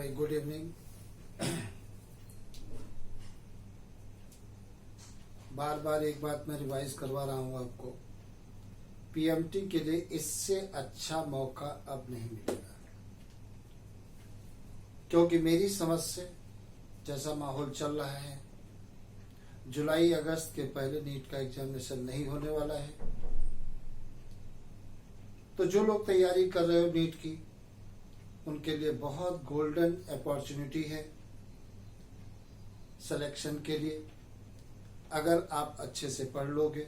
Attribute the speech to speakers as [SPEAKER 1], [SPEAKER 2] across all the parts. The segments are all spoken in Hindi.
[SPEAKER 1] भाई गुड इवनिंग। बार बार एक बात मैं रिवाइज करवा रहा हूँ आपको, पीएमटी के लिए इससे अच्छा मौका अब नहीं मिलेगा, क्योंकि मेरी समझ से जैसा माहौल चल रहा है, जुलाई अगस्त के पहले नीट का एग्जामिनेशन नहीं होने वाला है। तो जो लोग तैयारी कर रहे हो नीट की, उनके लिए बहुत गोल्डन अपॉर्चुनिटी है सिलेक्शन के लिए। अगर आप अच्छे से पढ़ लोगे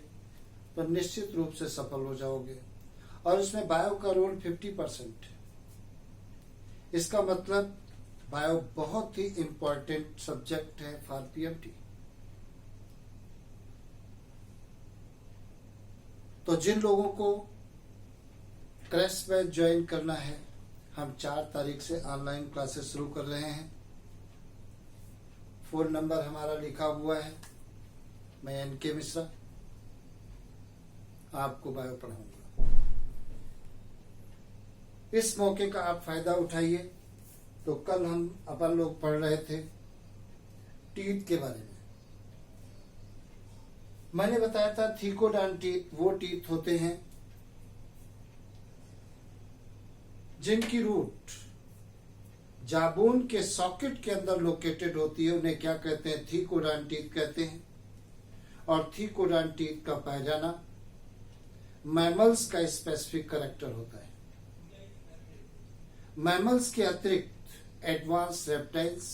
[SPEAKER 1] तो निश्चित रूप से सफल हो जाओगे। और इसमें बायो का रोल 50%। इसका मतलब बायो बहुत ही इंपॉर्टेंट सब्जेक्ट है फॉर पीएमटी। तो जिन लोगों को क्रैश बैच ज्वाइन करना है, हम 4 तारीख से ऑनलाइन क्लासेस शुरू कर रहे हैं। फोन नंबर हमारा लिखा हुआ है। मैं एनके मिश्रा आपको बायो पढ़ाऊंगा। इस मौके का आप फायदा उठाइए। तो कल हम अपन लोग पढ़ रहे थे टीथ के बारे में। मैंने बताया था थीकोडान टीथ वो टीथ होते हैं जिनकी रूट जाबोन के सॉकेट के अंदर लोकेटेड होती है। उन्हें क्या कहते हैं? थीकोडान टीथ कहते हैं। और थीकोडान टीथ का पाया जाना मैमल्स का स्पेसिफिक कैरेक्टर होता है। मैमल्स के अतिरिक्त advance reptiles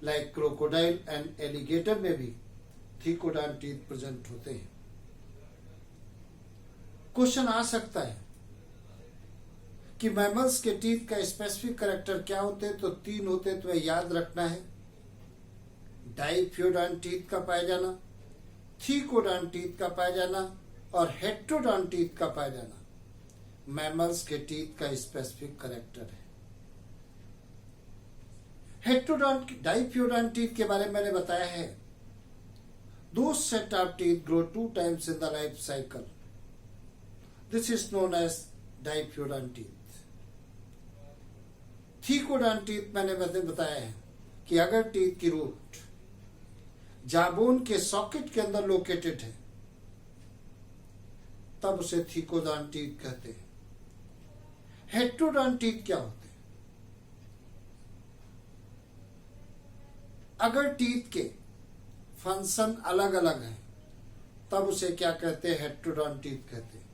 [SPEAKER 1] like crocodile and alligator में भी थीकोडान टीथ प्रेजेंट होते हैं। क्वेश्चन आ सकता है कि मैमल्स के टीथ का स्पेसिफिक कैरेक्टर क्या होते हैं? तो 3 होते हैं, तुम्हें याद रखना है। डाइफ्योडान टीथ का पाया जाना, थीकोडान टीथ का पाया जाना और हेट्रोडान टीथ का पाया जाना मैमल्स के टीथ का स्पेसिफिक कैरेक्टर है। हेट्रोडान डाइफ्योडान टीथ के बारे में मैंने बताया है। दो set of teeth grow 2 times in the life cycle. This is known as diphyodont teeth. Thecodont teeth मैंने बताया है कि अगर टीथ की रूट जाबोन के सॉकेट के अंदर लोकेटेड है, तब उसे थीकोडान टीथ कहते हैं। हेट्रोडान टीथ क्या होते हैं? अगर टीथ के फंक्शन अलग अलग है, तब उसे क्या कहते हैं? हेट्रोडान टीथ कहते हैं।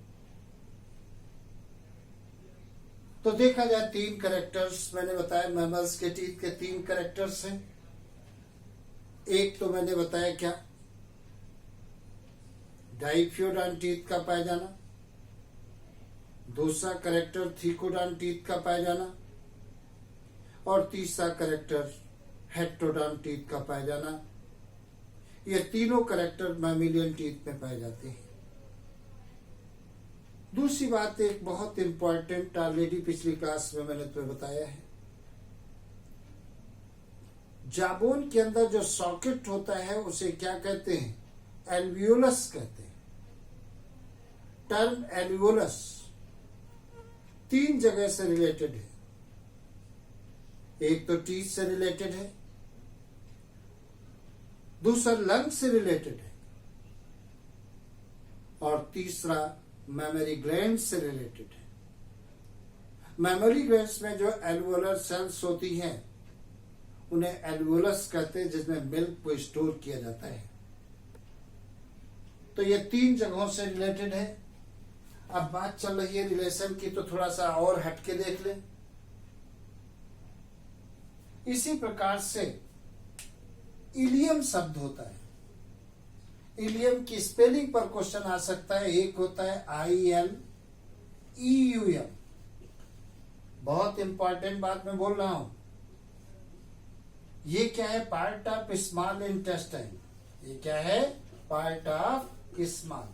[SPEAKER 1] तो देखा जाए 3 कैरेक्टर्स मैंने बताया। मैमल्स के टीथ के 3 कैरेक्टर्स हैं। एक तो मैंने बताया क्या, डाइफ्योडान टीथ का पाया जाना। दूसरा कैरेक्टर थीकोडान टीथ का पाया जाना। और तीसरा कैरेक्टर हेट्रोडान टीथ का पाया जाना। ये तीनों कैरेक्टर मैमिलियन टीथ में पाए जाते हैं। दूसरी बात एक बहुत इंपॉर्टेंट, ऑलरेडी पिछली क्लास में मैंने तुम्हें बताया है। जाबोन के अंदर जो सॉकेट होता है उसे क्या कहते हैं? एल्वियोलस कहते हैं। टर्म एल्वियोलस 3 जगह से रिलेटेड है। एक तो टीथ से रिलेटेड है, दूसरा लंग से रिलेटेड है, और तीसरा मेमोरी ग्लैंड से रिलेटेड है। मेमोरी ग्लैंड्स में जो एल्वियोलर सेल्स होती हैं उन्हें एल्वियोलस कहते हैं, जिसमें मिल्क को स्टोर किया जाता है। तो ये 3 जगहों से रिलेटेड है। अब बात चल रही है रिलेशन की, तो थोड़ा सा और हटके देख लें। इसी प्रकार से इलियम शब्द होता है। इलियम की स्पेलिंग पर क्वेश्चन आ सकता है। एक होता है ILEUM। बहुत इंपॉर्टेंट बात मैं बोल रहा हूं। ये क्या है? Part of small intestine. ये क्या है? Part of small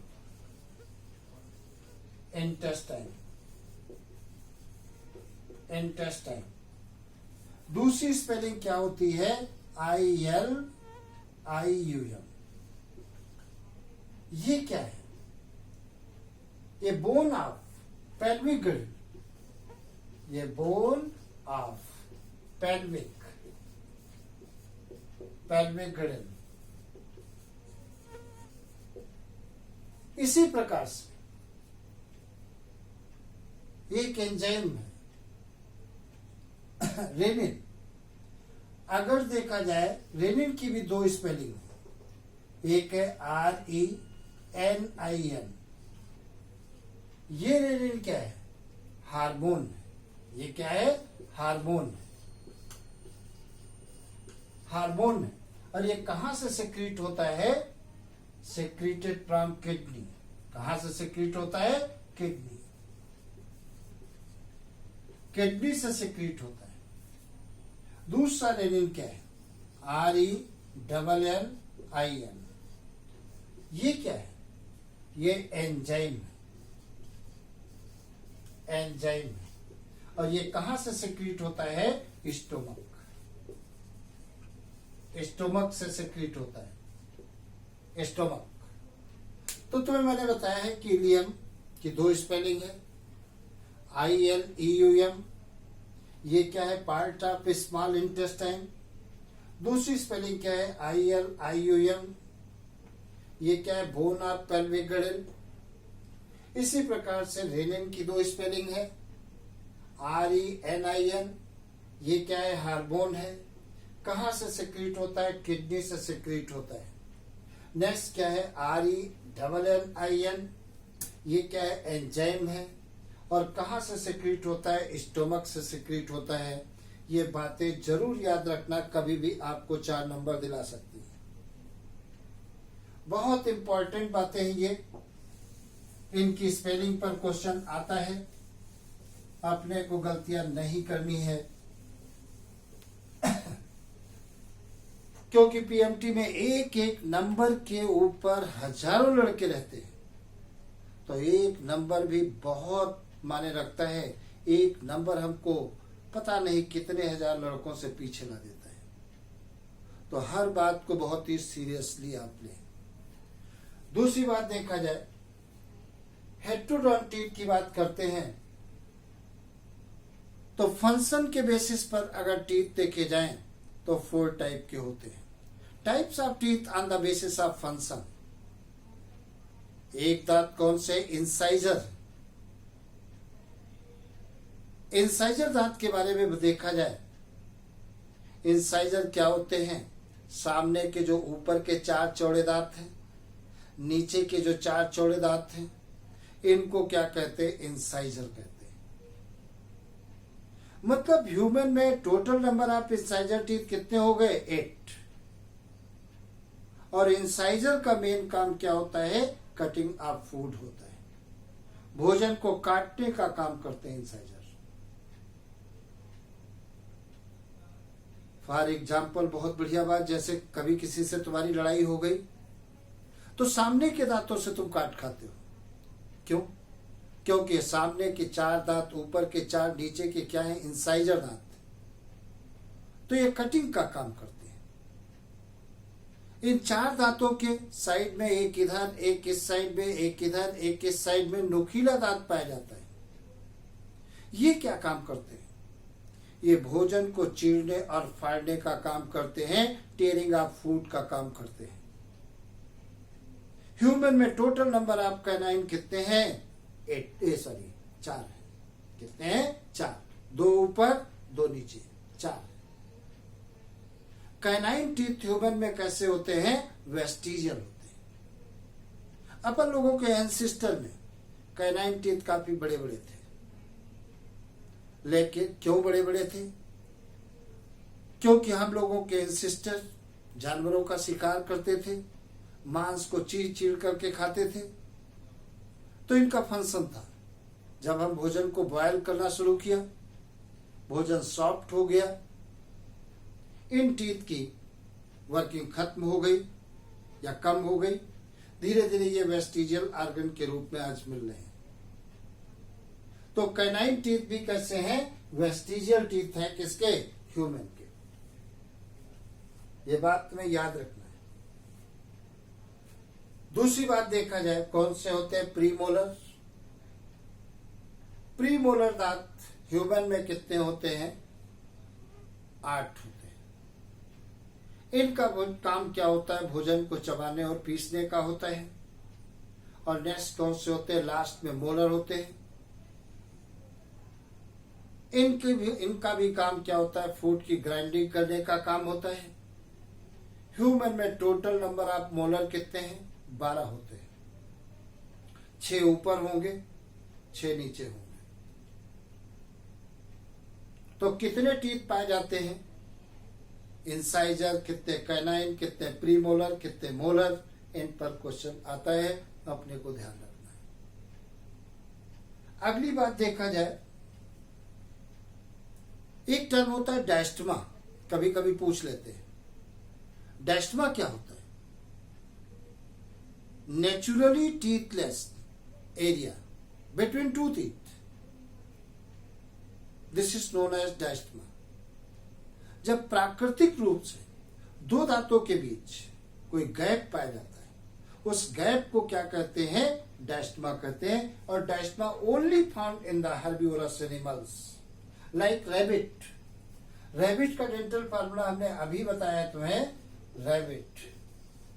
[SPEAKER 1] intestine. Intestine. दूसरी स्पेलिंग क्या होती है? ILIUM। ये क्या है? ये बोन ऑफ पेल्विक गिल्ड। ये bone of pelvic, pelvic girdle. इसी प्रकार से एक एंजाइम है रेनिन। अगर देखा जाए रेनिन की भी दो स्पेलिंग है, एक है RENIN। ये रेनिन क्या है? हार्मोन है। ये क्या है? हार्मोन है। हार्मोन है। और ये कहां से सेक्रीट होता है? Secreted from kidney. कहां से सेक्रीट होता है? किडनी। किडनी से सेक्रीट होता है। दूसरा रेनिन क्या है? RENNIN। ये क्या है? ये एंजाइम है। एंजाइम है। और ये कहां से सेक्रीट होता है? स्टोमक। स्टोमक से सेक्रीट होता है। स्टोमक। तो तुम्हें मैंने बताया है कि इलियम की दो स्पेलिंग है, ILEUM। ये क्या है? Part of small intestine. दूसरी स्पेलिंग क्या है? ILIUM। ये क्या है? Bone of pelvic girdle. इसी प्रकार से रेनिन की दो स्पेलिंग है, RENIN। ये क्या है? हार्मोन है। कहां से सेक्रीट होता है? किडनी से सेक्रीट होता है। नेक्स्ट क्या है? RENNIN। ये क्या है? एंजाइम है। और कहां से सेक्रीट होता है? स्टोमक से सेक्रीट होता है। ये बातें जरूर याद रखना, कभी भी आपको 4 नंबर दिला सकती है। बहुत इंपॉर्टेंट बातें हैं ये। इनकी स्पेलिंग पर क्वेश्चन आता है, अपने को गलतियां नहीं करनी है। क्योंकि पीएमटी में एक एक नंबर के ऊपर हजारों लड़के रहते हैं, तो एक नंबर भी बहुत माने रखता है। एक नंबर हमको पता नहीं कितने हजार लड़कों से पीछे ला देता है। तो हर बात को बहुत ही सीरियसली आप लें। दूसरी बात देखा जाए, हेटेरोडोंटिड की बात करते हैं तो फंक्शन के बेसिस पर अगर टीथ देखे जाएं तो 4 टाइप के होते हैं। Types of teeth on the basis of function. एक दांत कौन से? इंसाइजर। इंसाइजर दांत के बारे में देखा जाए, इंसाइजर क्या होते हैं? सामने के जो ऊपर के 4 चौड़े दांत हैं, नीचे के जो 4 चौड़े दांत हैं, इनको क्या कहते हैं? इंसाइजर कहते हैं। मतलब ह्यूमन में total number of incisor teeth कितने हो गए? 8। और इंसाइजर का मेन काम क्या होता है? कटिंग ऑफ फूड होता है। भोजन को काटने का काम करते हैं इंसाइजर। फॉर एग्जाम्पल, बहुत बढ़िया बात, जैसे कभी किसी से तुम्हारी लड़ाई हो गई तो सामने के दांतों से तुम काट खाते हो। क्यों? क्योंकि सामने के 4 दांत, ऊपर के 4, नीचे के क्या है? इंसाइजर दांत। तो ये कटिंग का काम करते हैं। इन 4 दांतों के साइड में एक इधर, एक इस साइड में, एक इधर, एक इस साइड में नुकीला दांत पाया जाता है। ये क्या काम करते हैं? ये भोजन को चीरने और फाड़ने का काम करते हैं, टेयरिंग ऑफ फूड का काम करते हैं। ह्यूमन में टोटल नंबर ऑफ कैनाइन कितने हैं? 4 है। कितने हैं? 4। 2 ऊपर, 2 नीचे, 4। कैनाइन टीथ ह्यूमन में कैसे होते हैं? वेस्टिजियल होते हैं। अपन लोगों के एंसेस्टर में कैनाइन टीथ काफी बड़े बड़े थे। लेकिन क्यों बड़े बड़े थे? क्योंकि हम लोगों के एंसेस्टर जानवरों का शिकार करते थे, मांस को चीर चीर करके खाते थे। तो इनका फंक्शन था, जब हम भोजन को बॉयल करना शुरू किया, भोजन सॉफ्ट हो गया, इन टीथ की वर्किंग खत्म हो गई या कम हो गई। धीरे धीरे ये वेस्टिजियल ऑर्गन के रूप में आज मिल रहे हैं। तो कैनाइन टीथ भी कैसे हैं? वेस्टिजियल टीथ है। किसके? ह्यूमन के। ये बात तुम्हें याद रखना है। दूसरी बात देखा जाए, कौन से होते हैं? प्रीमोलर। प्रीमोलर दांत ह्यूमन में कितने होते हैं? 8 होते हैं। इनका काम क्या होता है? भोजन को चबाने और पीसने का होता है। और नेक्स्ट कौन से होते हैं? लास्ट में मोलर होते हैं। इनका भी काम क्या होता है? फूड की ग्राइंडिंग करने का काम होता है। ह्यूमन में टोटल नंबर ऑफ मोलर कितने हैं? 12 होते हैं। 6 ऊपर होंगे, 6 नीचे होंगे। तो कितने टीथ पाए जाते हैं? इंसाइजर कितने, कैनाइन कितने, प्रीमोलर कितने, मोलर, इन पर क्वेश्चन आता है, अपने को ध्यान रखना है। अगली बात देखा जाए, एक टर्म होता है डायस्टमा, कभी कभी पूछ लेते हैं। डायस्टमा क्या होता है? Naturally toothless area between two teeth, this is known as diastema. जब प्राकृतिक रूप से दो दांतों के बीच कोई गैप पाया जाता है, उस गैप को क्या कहते हैं? डायस्टमा कहते हैं। और diastema only found in the herbivorous animals like rabbit. Rabbit का डेंटल फार्मूला हमने अभी बताया तुम्हें।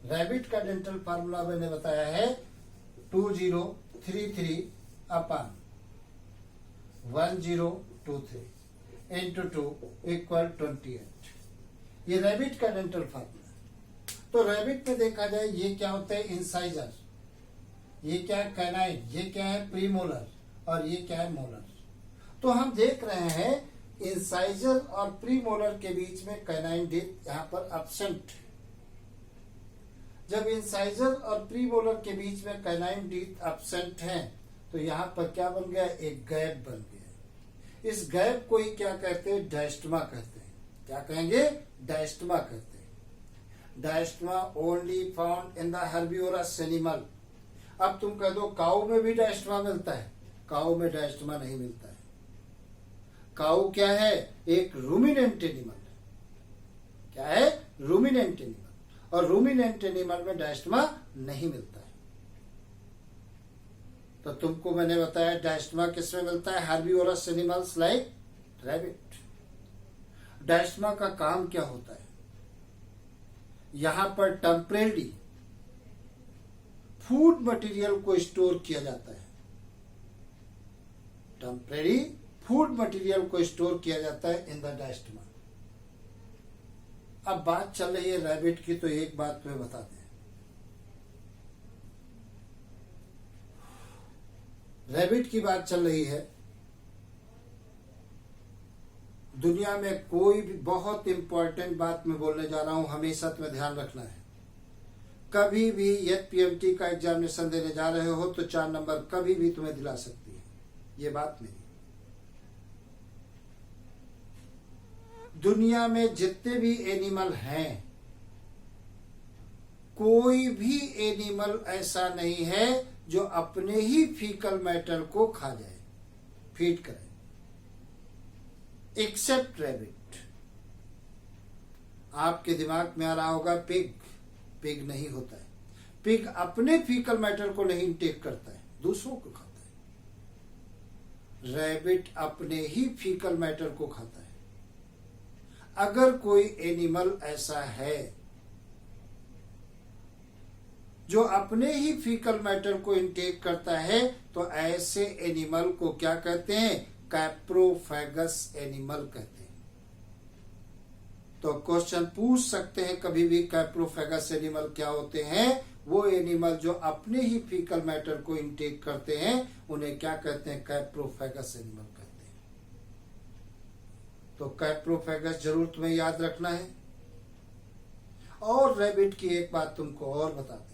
[SPEAKER 1] रैबिट का डेंटल फार्मूला मैंने बताया है 2033/1023 into 2 = 28। ये रैबिट का डेंटल फार्मूला। तो रैबिट में देखा जाए ये क्या होता है? इंसाइजर। ये क्या है? कैनाइन। ये क्या है? प्रीमोलर। और ये क्या है? मोलर। तो हम देख रहे हैं इंसाइजर और प्रीमोलर के बीच में कैनाइन टीथ यहाँ पर एब्सेंट। जब इंसाइजर और प्रीमोलर के बीच में कैनाइन टीथ एब्सेंट हैं, तो यहाँ पर क्या बन गया? एक गैप बन गया। इस गैप को ही क्या कहते हैं? डायस्टमा कहते हैं। क्या कहेंगे? डायस्टमा कहते हैं। Diastema only found in the herbivorous animal. अब तुम कह दो काऊ में भी डायस्टमा मिलता है। काऊ में डायस्टमा नहीं मिलता है। काऊ क्या है? एक रूमिनेंट एनिमल है। क्या है? Ruminant animal. और रूमिनेंट एनिमल में डायस्टमा नहीं मिलता है। तो तुमको मैंने बताया डायस्टमा किसमें मिलता है? Herbivorous animals like rabbit. Diastema का काम क्या होता है? यहां पर टेम्परेरी फूड मटेरियल को स्टोर किया जाता है। टेम्परेरी फूड मटेरियल को स्टोर किया जाता है इन द डायस्टमा। अब बात चल रही है रैबिट की, तो एक बात तुम्हें बता दें। रैबिट की बात चल रही है। दुनिया में कोई भी बहुत इंपॉर्टेंट बात मैं बोलने जा रहा हूं, हमेशा तुम्हें ध्यान रखना है। कभी भी यदि पीएमटी का एग्जामिनेशन देने जा रहे हो तो 4 नंबर कभी भी तुम्हें दिला सकती है, ये बात नहीं। दुनिया में जितने भी एनिमल हैं, कोई भी एनिमल ऐसा नहीं है जो अपने ही फीकल मैटर को खा जाए, फीड करे, एक्सेप्ट रैबिट। आपके दिमाग में आ रहा होगा पिग। पिग नहीं होता है। पिग अपने फीकल मैटर को नहीं इंटेक करता है, दूसरों को खाता है। रैबिट अपने ही फीकल मैटर को खाता है। अगर कोई एनिमल ऐसा है जो अपने ही फीकल मैटर को इंटेक करता है, तो ऐसे एनिमल को क्या कहते हैं? कैप्रोफेगस एनिमल कहते हैं। तो क्वेश्चन पूछ सकते हैं कभी भी, कैप्रोफेगस एनिमल क्या होते हैं? वो एनिमल जो अपने ही फीकल मैटर को इंटेक करते हैं, उन्हें क्या कहते हैं? कैप्रोफेगस एनिमल कहते हैं। तो कैप्रोफेगस जरूर तुम्हें याद रखना है। और रैबिट की एक बात तुमको और बताते हैं।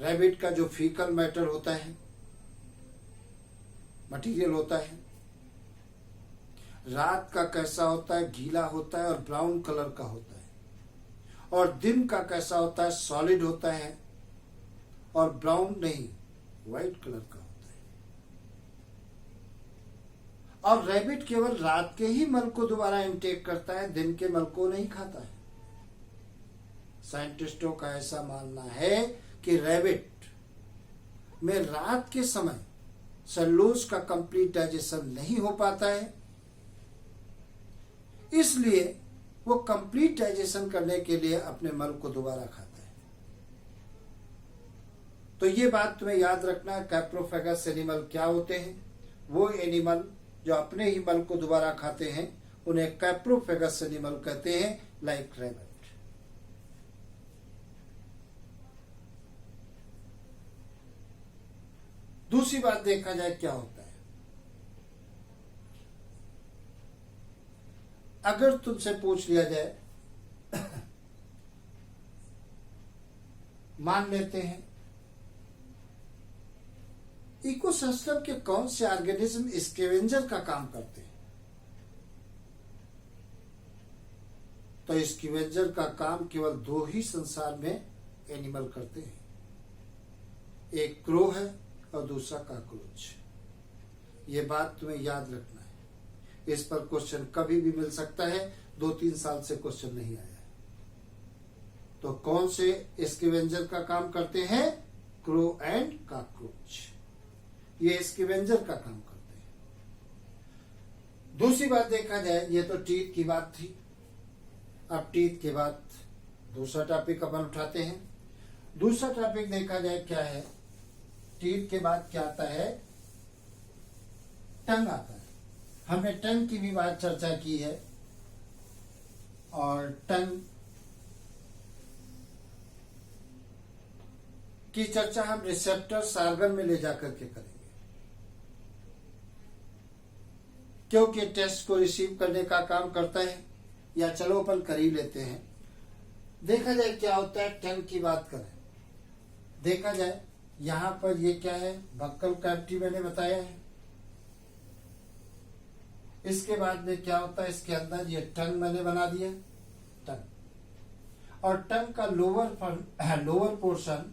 [SPEAKER 1] रैबिट का जो फीकल मैटर होता है, मटेरियल होता है, रात का कैसा होता है? गीला होता है और ब्राउन कलर का होता है। और दिन का कैसा होता है? सॉलिड होता है और ब्राउन नहीं, व्हाइट कलर का होता है। और रैबिट केवल रात के ही मल को दोबारा इंटेक करता है, दिन के मल को नहीं खाता है। साइंटिस्टों का ऐसा मानना है कि रैबिट में रात के समय सेलुलोज का कंप्लीट डाइजेशन नहीं हो पाता है, इसलिए वो कंप्लीट डाइजेशन करने के लिए अपने मल को दोबारा खाता है। तो ये बात तुम्हें याद रखना, कैप्रोफेगस एनिमल क्या होते हैं। वो एनिमल जो अपने ही मल को दोबारा खाते हैं उन्हें कैप्रोफेगस एनिमल कहते हैं, लाइक रैबिट। दूसरी बात देखा जाए क्या होता है, अगर तुमसे पूछ लिया जाए, मान लेते हैं इकोसिस्टम के कौन से ऑर्गेनिज्म स्कैवेंजर का काम करते हैं, तो स्कैवेंजर का काम केवल दो ही संसार में एनिमल करते हैं, एक क्रो है और दूसरा कॉकरोच। ये बात तुम्हें याद रखना है, इस पर क्वेश्चन कभी भी मिल सकता है, 2-3 साल से क्वेश्चन नहीं आया है। तो कौन से स्कैवेंजर का काम करते हैं, क्रो एंड कॉकरोच, ये स्कैवेंजर का काम करते हैं। दूसरी बात देखा जाए, ये तो टीथ की बात थी, अब टीथ के बाद दूसरा टॉपिक अपन उठाते हैं। दूसरा टॉपिक देखा जाए क्या है, टीथ के बाद क्या आता है, टंग आता है। हमने टंग की भी बात चर्चा की है, और टंग की चर्चा हम रिसेप्टर्स ऑर्गन में ले जाकर के करेंगे, क्योंकि टेस्ट को रिसीव करने का काम करता है। या चलो अपन कर ही लेते हैं, देखा जाए क्या होता है। टंग की बात करें, देखा जाए यहां पर ये क्या है, बक्कल कैविटी मैंने बताया है। इसके बाद में क्या होता है, इसके अंदर ये टंग मैंने बना दिया, टंग, और टंग का लोअर पोर्शन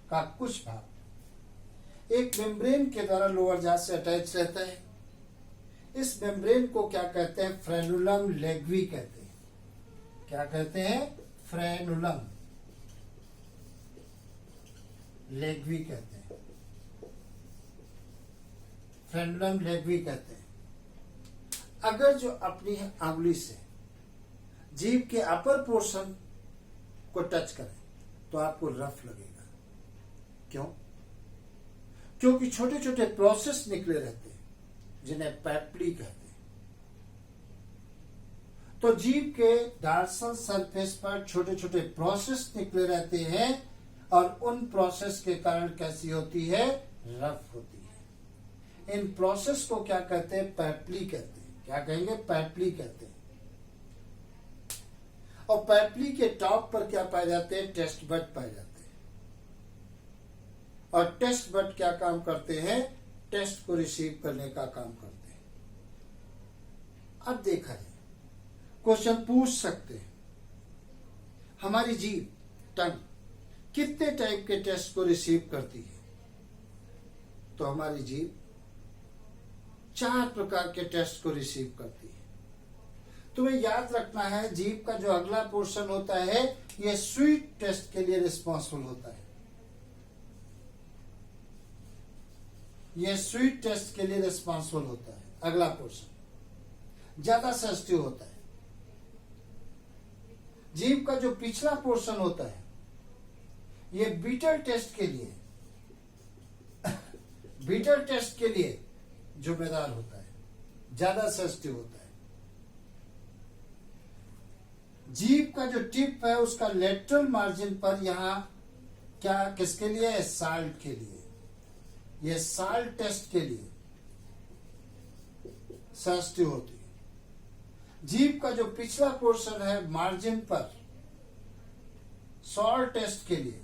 [SPEAKER 1] का कुछ भाग एक मेम्ब्रेन के द्वारा लोअर जांच से अटैच रहता है। इस मेम्ब्रेन को क्या कहते हैं, फ्रेनुलम लेग्वी कहते हैं। क्या कहते हैं, फ्रेनुलम लेग्वी कहते हैं, फ्रेनुलम लेग्वी कहते हैं। अगर जो अपनी अंगुली से जीभ के अपर पोर्शन को टच करें तो आपको रफ लगेगा। क्यों? क्योंकि छोटे छोटे प्रोसेस निकले रहते हैं जिन्हें पैप्ली कहते हैं। तो जीभ के डार्सल सरफेस पर छोटे छोटे प्रोसेस निकले रहते हैं, और उन प्रोसेस के कारण कैसी होती है, रफ होती है। इन प्रोसेस को क्या कहते हैं, पैप्ली कहते हैं। क्या कहेंगे, पैप्ली कहते हैं। और पैप्ली के टॉप पर क्या पाए जाते हैं, टेस्ट बड पाए जाते हैं। और टेस्ट बड क्या काम करते हैं, टेस्ट को रिसीव करने का काम करते हैं। अब देखा जाए, क्वेश्चन पूछ सकते हैं, हमारी जीभ टंग कितने टाइप के टेस्ट को रिसीव करती है, तो हमारी जीभ 4 प्रकार के टेस्ट को रिसीव करती है। तुम्हें याद रखना है, जीभ का जो अगला पोर्शन होता है यह स्वीट टेस्ट के लिए रिस्पॉन्सिबल होता है। यह स्वीट टेस्ट के लिए रिस्पॉन्सिबल होता है, अगला पोर्शन ज्यादा सेंसिटिव होता है। जीभ का जो पिछला पोर्शन होता है ये बीटर टेस्ट के लिए बीटर टेस्ट के लिए जिम्मेदार होता है, ज्यादा सेंसिटिव होता है। जीभ का जो टिप है उसका लेटरल मार्जिन पर यहां क्या किसके लिए है, साल्ट के लिए। ये साल्ट टेस्ट के लिए सेंसिटिव होती है। जीभ का जो पिछला पोर्शन है मार्जिन पर सॉल्ट टेस्ट के लिए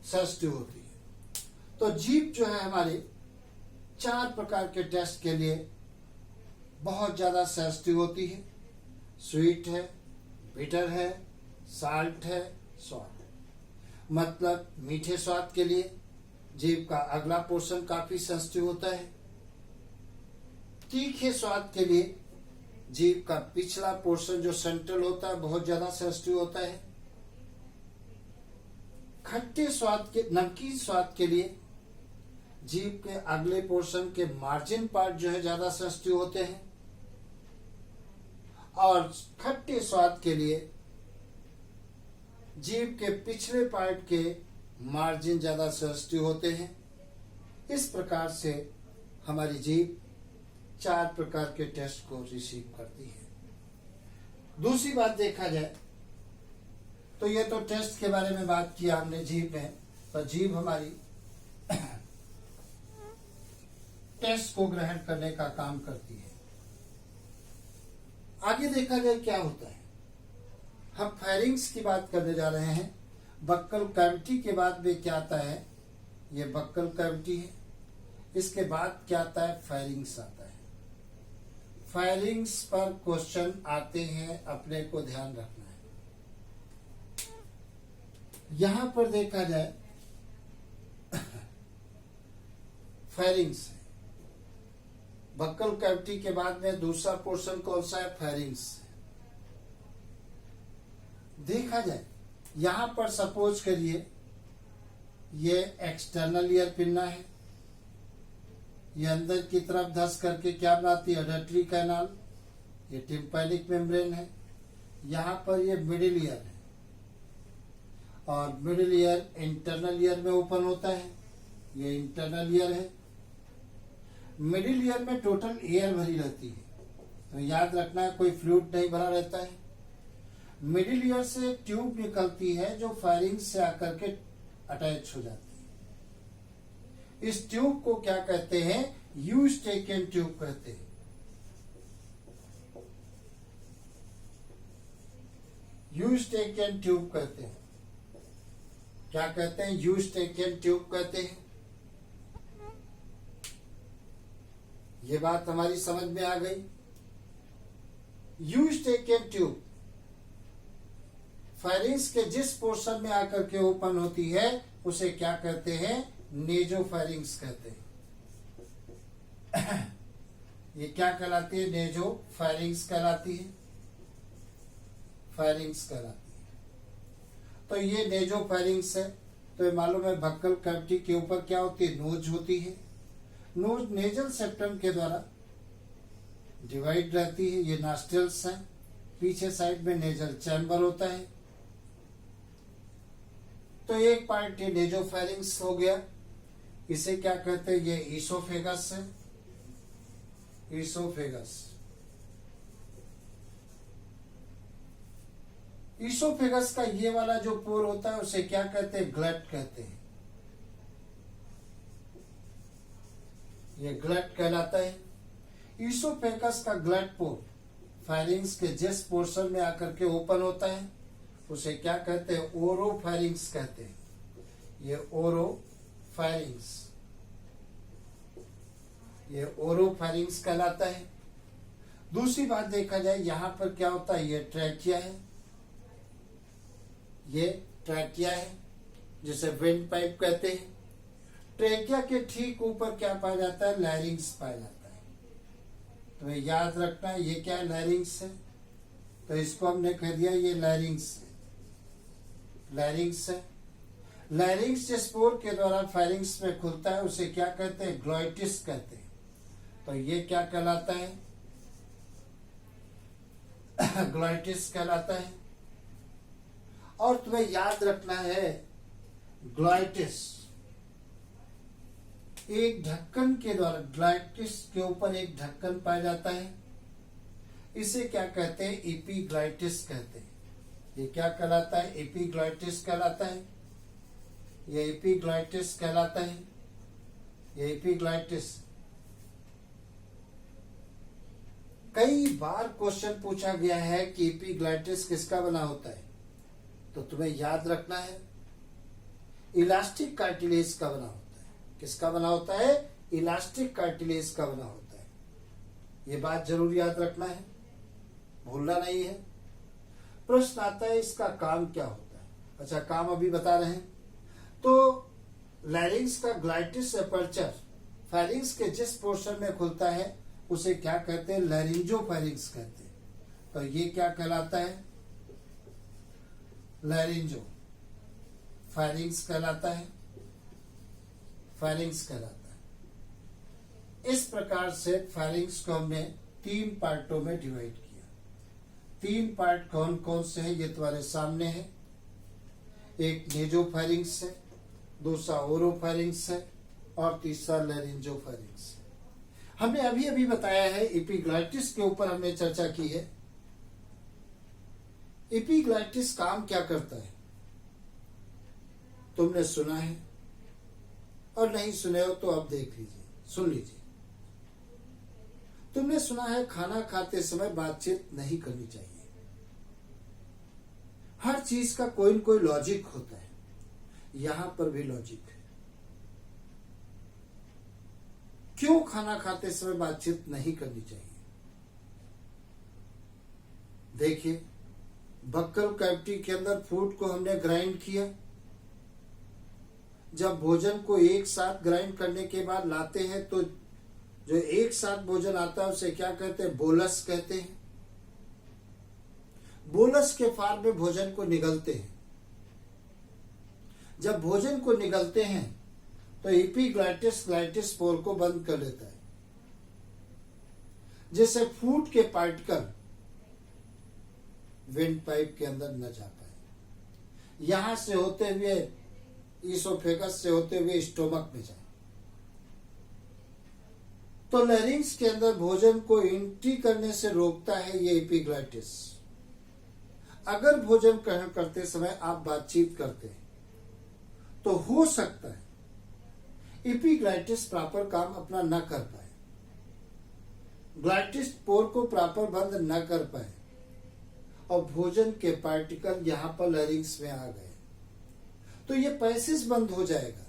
[SPEAKER 1] सेंसिटिव होती है। तो जीभ जो है हमारे 4 प्रकार के टेस्ट के लिए बहुत ज्यादा सेंसिटिव होती है। स्वीट है, बिटर है, साल्ट है, सॉल्ट। मतलब मीठे स्वाद के लिए जीभ का अगला पोर्शन काफी सेंसिटिव होता है। तीखे स्वाद के लिए जीभ का पिछला पोर्शन जो सेंट्रल होता है बहुत ज्यादा सेंसिटिव होता है। खट्टे स्वाद के, नमकीन स्वाद के लिए जीभ के अगले पोर्शन के मार्जिन पार्ट जो है ज्यादा सेंसिटिव होते हैं, और खट्टे स्वाद के लिए जीभ के पिछले पार्ट के मार्जिन ज्यादा सेंसिटिव होते हैं। इस प्रकार से हमारी जीभ 4 प्रकार के टेस्ट को रिसीव करती है। दूसरी बात देखा जाए तो ये तो टेस्ट के बारे में बात किया हमने जीभ में, पर जीभ हमारी टेस्ट को ग्रहण करने का काम करती है। आगे देखा जाए क्या होता है। हम फेरिंग्स की बात करने जा रहे हैं। बक्कल कैविटी के बाद में क्या आता है, ये बक्कल कैविटी है। इसके बाद क्या आता है, फेरिंग्स आता है। फेरिंग्स पर क्वेश्चन आते हैं, अपने को ध्यान रखना है। यहां पर देखा जाए फेरिंग्स है। बक्कल कैविटी के बाद में दूसरा पोर्शन कौन सा है, फेरिंग्स। देखा जाए यहां पर सपोज करिए ये एक्सटर्नल ईयर पिन्ना है, ये अंदर की तरफ धस करके क्या बनाती है, ऑडिटरी कैनाल। ये टिम्पैनिक मेम्ब्रेन है। यहां पर ये मिडिल ईयर है, और मिडिल ईयर इंटरनल ईयर में ओपन होता है। ये इंटरनल ईयर है। मिडिल ईयर में टोटल एयर भरी रहती है, तो याद रखना है कोई फ्लूइड नहीं भरा रहता है। मिडिल ईयर से एक ट्यूब निकलती है जो फेरिंग्स से आकर के अटैच हो जाती है। इस ट्यूब को क्या कहते हैं, यूस्टेकियन ट्यूब कहते हैं। यूस्टेकियन ट्यूब कहते हैं। क्या कहते हैं, यूस्टेकियन ट्यूब कहते हैं। ये बात हमारी समझ में आ गई। यूस्टेकियन ट्यूब फेरिंग्स के जिस पोर्शन में आकर के ओपन होती है उसे क्या कहते हैं, नेजोफेरिंग्स कहते हैं। ये क्या कहलाती है, नेजोफेरिंग्स कहलाती है। फेरिंग्स कहलाती है। तो ये नेजोफेरिंग्स है। तो ये मालूम है बक्कल कैविटी के ऊपर क्या होती है, नोज होती है। नोज नेजल सेप्टम के द्वारा डिवाइड रहती है। ये नॉस्ट्रल्स हैं। पीछे साइड में नेजल चैम्बर होता है। तो एक पार्ट ये नेजोफेरिंग्स हो गया। इसे क्या कहते हैं, ये ईसोफेगस है। ईसोफेगस। ईसोफेगस का ये वाला जो पोर होता है उसे क्या कहते हैं, ग्लट कहते हैं। ये ग्लट कहलाता है। ईसोफेगस का ग्लट पोर फेरिंग्स के जिस पोर्शन में आकर के ओपन होता है उसे क्या कहते हैं, ओरोफेरिंग्स कहते हैं। ये ओरोफेरिंग्स, ये ओरोफेरिंग्स कहलाता है। दूसरी बात देखा जाए यहां पर क्या होता है, ये ट्रैकिया है। ये ट्रैकिया है जिसे विंड पाइप कहते हैं। ट्रैकिया के ठीक ऊपर क्या पाया जाता है, लैरिंग्स पाया जाता है। तो याद रखना है ये क्या है, लैरिंग्स है। तो इसको हमने कह दिया ये लैरिंग्स है। लैरिंग्स है। लैरिंग्स जिस पोर के द्वारा फेरिंग्स में खुलता है उसे क्या कहते हैं, ग्लॉइटिस कहते हैं। तो ये क्या कहलाता है, ग्लॉइटिस कहलाता है। और तुम्हें याद रखना है ग्लॉइटिस एक ढक्कन के द्वारा, ग्लॉइटिस के ऊपर एक ढक्कन पाया जाता है। इसे क्या कहते हैं, एपीग्लॉइटिस कहते हैं। ये क्या कहलाता है, एपीग्लॉइटिस कहलाता है। ये एपीग्लॉइटिस कहलाता है। ये एपीग्लॉइटिस। कई बार क्वेश्चन पूछा गया है कि एपीग्लॉइटिस किसका बना होता है, तो तुम्हें याद रखना है इलास्टिक कार्टिलेज का बना होता है। किसका बना होता है, इलास्टिक कार्टिलेज का बना होता है। ये बात जरूर याद रखना है, भूलना नहीं है। प्रश्न आता है इसका काम क्या होता है। अच्छा, काम अभी बता रहे हैं। तो लैरिंग्स का ग्लाइटिस एपर्चर फेरिंग्स के जिस पोर्शन में खुलता है उसे क्या कहते हैं, लैरिंजोफेरिंग्स कहते हैं। तो ये क्या कहलाता है, लैरिंजो फेरिंग्स कहलाता है। फेरिंग्स कहलाता है। इस प्रकार से फायरिंग्स को हमने 3 पार्टों में डिवाइड किया। 3 पार्ट कौन कौन से हैं ये तुम्हारे सामने है। एक नेजोफायरिंग्स है, दूसरा ओरोफायरिंग्स है और तीसरा लैरिंजोफायरिंग्स है। हमने अभी अभी बताया है एपिग्लॉटिस के ऊपर हमने चर्चा की है। एपिग्लॉटिस काम क्या करता है तुमने सुना है, और नहीं सुने हो तो अब देख लीजिए, सुन लीजिए। तुमने सुना है खाना खाते समय बातचीत नहीं करनी चाहिए। हर चीज का कोई न कोई लॉजिक होता है, यहां पर भी लॉजिक है। क्यों खाना खाते समय बातचीत नहीं करनी चाहिए? देखिए, बक्कल कैविटी के अंदर फूड को हमने ग्राइंड किया। जब भोजन को एक साथ ग्राइंड करने के बाद लाते हैं तो जो एक साथ भोजन आता है उसे क्या कहते हैं? बोलस कहते हैं। बोलस के फार्म में भोजन को निगलते हैं। जब भोजन को निगलते हैं तो एपिग्लॉटिस ग्लाइटिस पोर को बंद कर लेता है, जिससे फूड के पार्टिकल विंड पाइप के अंदर न जा पाए, यहां से होते हुए ईसोफेगस से होते हुए स्टोमक में जाए। तो लैरिंग्स के अंदर भोजन को एंट्री करने से रोकता है ये एपिग्लॉटिस। अगर भोजन ग्रहण करते समय आप बातचीत करते हैं तो हो सकता है एपिग्लॉटिस प्रॉपर काम अपना न कर पाए, ग्लॉटिस पोर को प्रॉपर बंद न कर पाए और भोजन के पार्टिकल यहां पर लैरिंग्स में आ गए, तो ये पैसेज बंद हो जाएगा,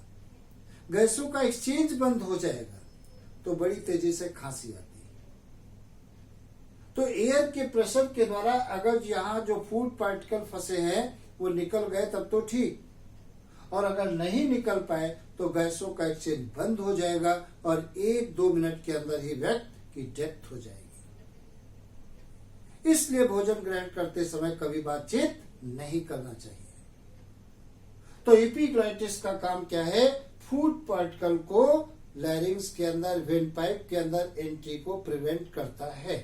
[SPEAKER 1] गैसों का एक्सचेंज बंद हो जाएगा, तो बड़ी तेजी से खांसी आती है। तो एयर के प्रेशर के द्वारा अगर यहाँ जो फूड पार्टिकल फंसे हैं वो निकल गए तब तो ठीक, और अगर नहीं निकल पाए तो गैसों का एक्सचेंज बंद हो जाएगा और 1-2 मिनट के अंदर ही व्यक्ति की डेथ हो जाएगी। इसलिए भोजन ग्रहण करते समय कभी बातचीत नहीं करना चाहिए। तो एपिग्लॉटिस का काम क्या है? फूड पार्टिकल को लैरिंग्स के अंदर विंड पाइप के अंदर एंट्री को प्रिवेंट करता है।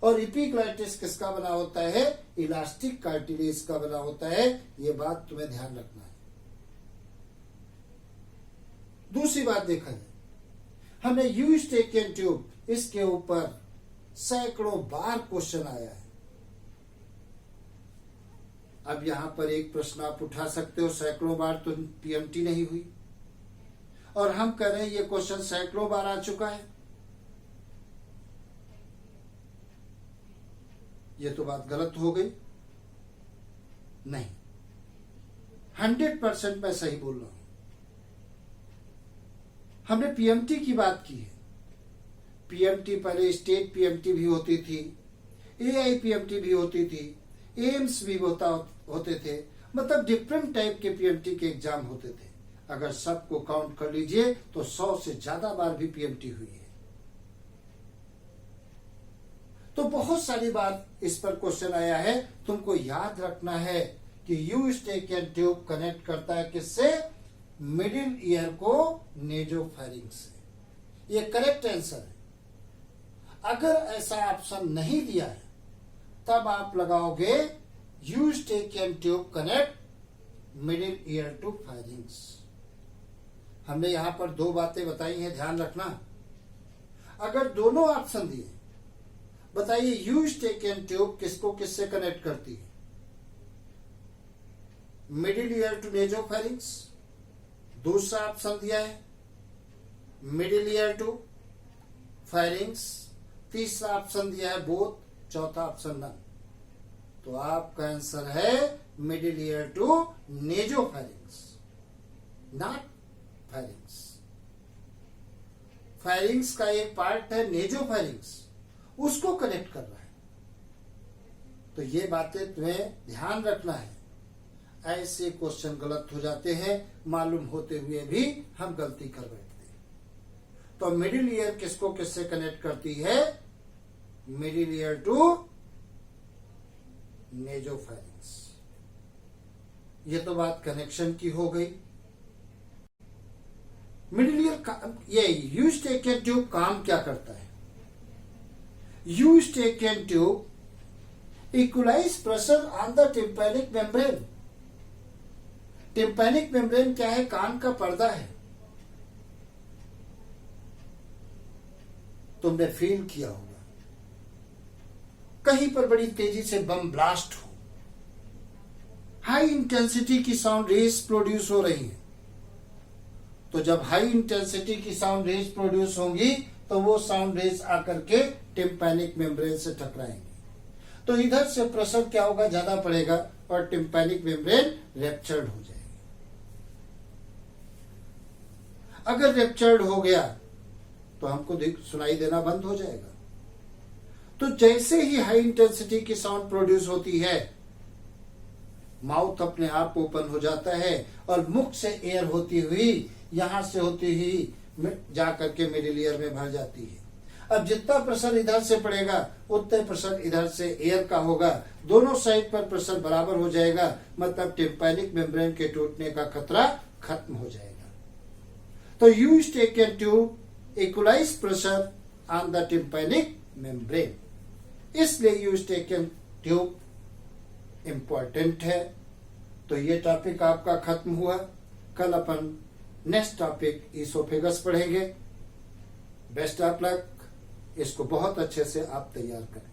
[SPEAKER 1] और एपिग्लॉटिस किसका बना होता है? इलास्टिक कार्टिलेज का बना होता है। ये बात तुम्हें ध्यान रखना है। दूसरी बात देखा जाए, हमने यूस्टेकियन ट्यूब, इसके ऊपर सैकड़ों बार क्वेश्चन आया है। अब यहां पर एक प्रश्न आप उठा सकते हो, सैकड़ों बार तो पीएमटी नहीं हुई, और हम कह रहे हैं ये क्वेश्चन सैकड़ों बार आ चुका है। ये तो बात गलत हो गई। नहीं, 100% मैं सही बोल रहा हूं। हमने पीएमटी की बात की है। पीएमटी पहले स्टेट पीएमटी भी होती थी, एआई पीएमटी भी होती थी, एम्स भी होते थे, मतलब डिफरेंट टाइप के पीएमटी के एग्जाम होते थे। अगर सबको काउंट कर लीजिए तो 100 से ज्यादा बार भी पीएमटी हुई है। तो बहुत सारी बार इस पर क्वेश्चन आया है। तुमको याद रखना है कि यूस्टेकियन ट्यूब कनेक्ट करता है किससे? मिडिल ईयर को नेजोफेरिंग्स से। ये करेक्ट आंसर है। अगर ऐसा ऑप्शन नहीं दिया है तब आप लगाओगे Eustachian tube connect middle ear to pharynx. हमने यहां पर 2 बातें बताई हैं, ध्यान रखना। अगर दोनों ऑप्शन दिए, बताइए यूस्टेकियन ट्यूब किसको किससे कनेक्ट करती है? Middle ear to nasopharynx. दूसरा ऑप्शन दिया है मिडिल ईयर टू फेरिंग्स। तीसरा ऑप्शन दिया है बोथ, चौथा ऑप्शन नन। तो आपका आंसर है middle ear to nasopharynx, not pharynx. Pharynx का एक पार्ट है नेजोफेरिंग्स, उसको कनेक्ट कर रहा है। तो ये बातें तुम्हें ध्यान रखना है। ऐसे क्वेश्चन गलत हो जाते हैं, मालूम होते हुए भी हम गलती कर बैठते हैं। तो मिडिल ईयर किसको किससे कनेक्ट करती है? Middle ear to nasopharynx. ये तो बात कनेक्शन की हो गई। मिडिल ईयर ये यूस्टेकियन ट्यूब काम क्या करता है? Eustachian tube equalize pressure on the tympanic membrane. Tympanic membrane क्या है? कान का पर्दा है। तुमने फील किया होगा कहीं पर बड़ी तेजी से बम ब्लास्ट हो, हाई इंटेंसिटी की साउंड रेज प्रोड्यूस हो रही है। तो जब हाई इंटेंसिटी की साउंड रेज प्रोड्यूस होंगी तो वो साउंड रेज आकर के टिम्पैनिक मेम्ब्रेन से टकराएंगी, तो इधर से प्रेशर क्या होगा? ज्यादा पड़ेगा और टिम्पैनिक मेम्ब्रेन रेप्चर्ड हो जाएगी। अगर रेप्चर्ड हो गया तो हमको सुनाई देना बंद हो जाएगा। तो जैसे ही हाई इंटेंसिटी की साउंड प्रोड्यूस होती है, माउथ अपने आप ओपन हो जाता है और मुख से एयर होती हुई, यहां से होती हुई जाकर के मिडिल ईयर में भर जाती है। अब जितना प्रेशर इधर से पड़ेगा उतने प्रेशर इधर से एयर का होगा, दोनों साइड पर प्रेशर बराबर हो जाएगा, मतलब टिम्पैनिक मेम्ब्रेन के टूटने का खतरा खत्म हो जाएगा। तो Eustachian tube equalize pressure on the tympanic membrane, इसलिए यूस्टेकियन ट्यूब इंपॉर्टेंट है। तो ये टॉपिक आपका खत्म हुआ। कल अपन नेक्स्ट टॉपिक इसोफेगस पढ़ेंगे। Best of luck. इसको बहुत अच्छे से आप तैयार करें।